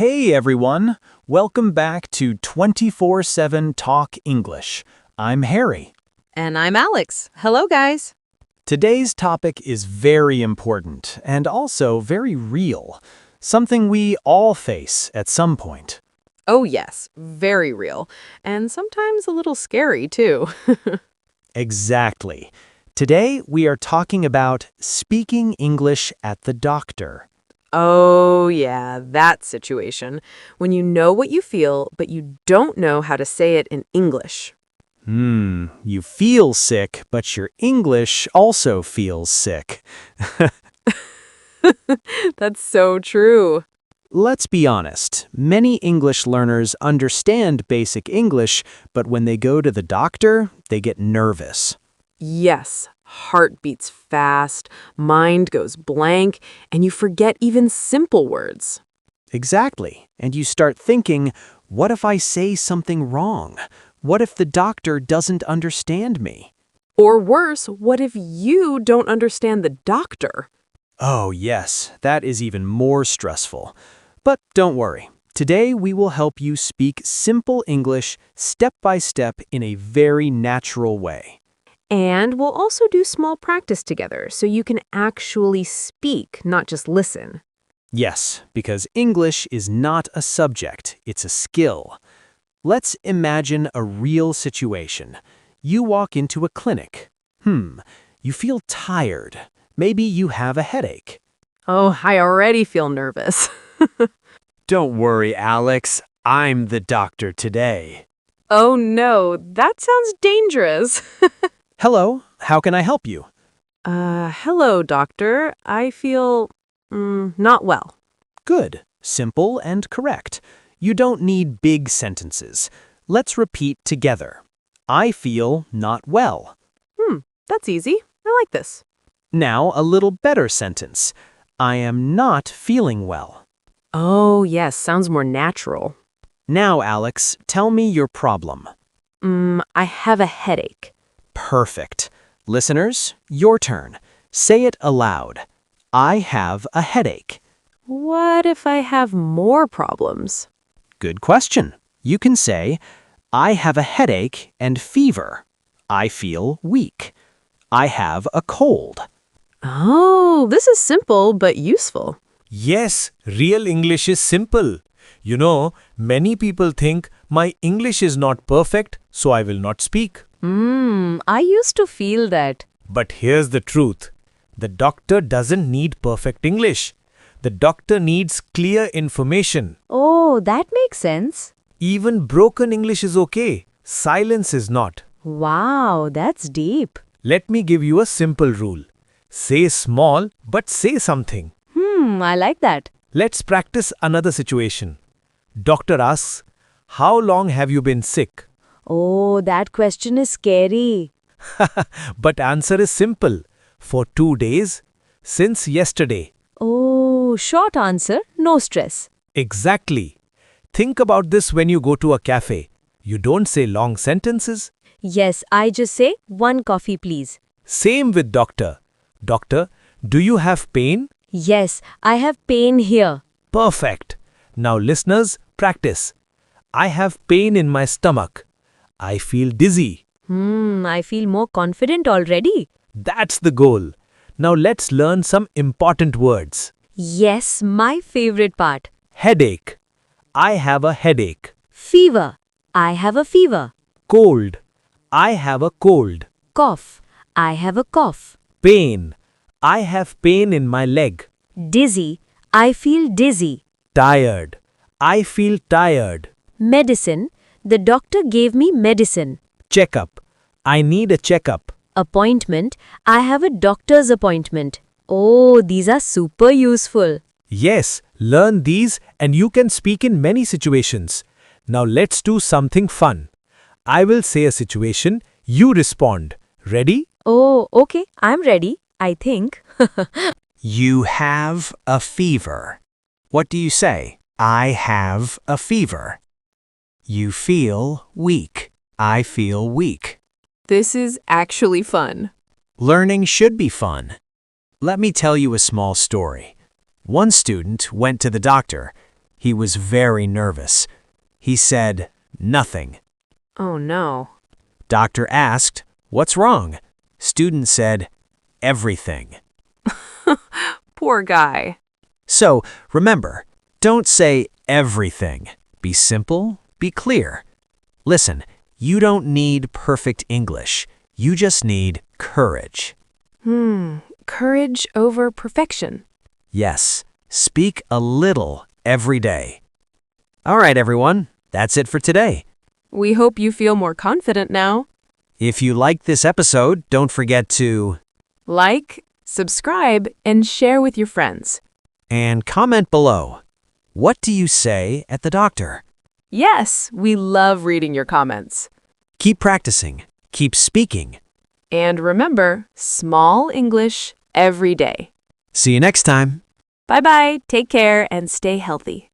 Hey everyone, welcome back to 24/7 Talk English. I'm Harry. And I'm Alex. Hello, guys. Today's topic is very important and also very real, something we all face at some point. Oh, yes, very real. And sometimes a little scary, too. Exactly. Today we are talking about speaking English at the doctor. Oh, yeah, that situation. When you know what you feel, but you don't know how to say it in English. You feel sick, but your English also feels sick. That's so true. Let's be honest, many English learners understand basic English, but when they go to the doctor, they get nervous. Yes, heart beats fast, mind goes blank, and you forget even simple words. Exactly. And you start thinking, what if I say something wrong? What if the doctor doesn't understand me? Or worse, what if you don't understand the doctor? Oh, yes, that is even more stressful. But don't worry. Today we will help you speak simple English step by step in a very natural way. And we'll also do small practice together so you can actually speak, not just listen. Yes, because English is not a subject, it's a skill. Let's imagine a real situation. You walk into a clinic. You feel tired. Maybe you have a headache. Oh, I already feel nervous. Don't worry, Alex. I'm the doctor today. Oh no, that sounds dangerous. Hello, how can I help you? Hello, doctor. I feel not well. Good, simple and correct. You don't need big sentences. Let's repeat together. I feel not well. That's easy. I like this. Now a little better sentence. I am not feeling well. Oh, yes, sounds more natural. Now, Alex, tell me your problem. I have a headache. Perfect. Listeners, your turn. Say it aloud. I have a headache. What if I have more problems? Good question. You can say, I have a headache and fever. I feel weak. I have a cold. Oh, this is simple but useful. Yes, real English is simple. You know, many people think my English is not perfect, so I will not speak. I used to feel that. But here's the truth. The doctor doesn't need perfect English. The doctor needs clear information. Oh, that makes sense. Even broken English is okay. Silence is not. Wow, that's deep. Let me give you a simple rule. Say small, but say something. I like that. Let's practice another situation. Doctor asks, how long have you been sick? Oh, that question is scary. But answer is simple. For 2 days, since yesterday. Oh, short answer, no stress. Exactly. Think about this when you go to a cafe. You don't say long sentences. Yes, I just say one coffee, please. Same with doctor. Doctor, do you have pain? Yes, I have pain here. Perfect. Now listeners, practice. I have pain in my stomach. I feel dizzy. I feel more confident already. That's the goal. Now let's learn some important words. Yes, my favorite part. Headache. I have a headache. Fever. I have a fever. Cold. I have a cold. Cough. I have a cough. Pain. I have pain in my leg. Dizzy. I feel dizzy. Tired. I feel tired. Medicine. The doctor gave me medicine. Checkup. I need a checkup. Appointment. I have a doctor's appointment. Oh, these are super useful. Yes, learn these and you can speak in many situations. Now let's do something fun. I will say a situation, you respond. Ready? Oh, okay. I'm ready, I think. You have a fever. What do you say? I have a fever. You feel weak. I feel weak. This is actually fun. Learning should be fun. Let me tell you a small story. One student went to the doctor. He was very nervous. He said, "Nothing." Oh no. Doctor asked, "What's wrong?" Student said, "Everything." Poor guy. So, remember, don't say everything. Be simple, be clear. Listen, you don't need perfect English. You just need courage. Courage over perfection. Yes, speak a little every day. All right, everyone, that's it for today. We hope you feel more confident now. If you liked this episode, don't forget to Like, subscribe, and share with your friends. and comment below. What do you say at the doctor? Yes, we love reading your comments. Keep practicing. Keep speaking. And remember, small English every day. See you next time. Bye-bye, take care, and stay healthy.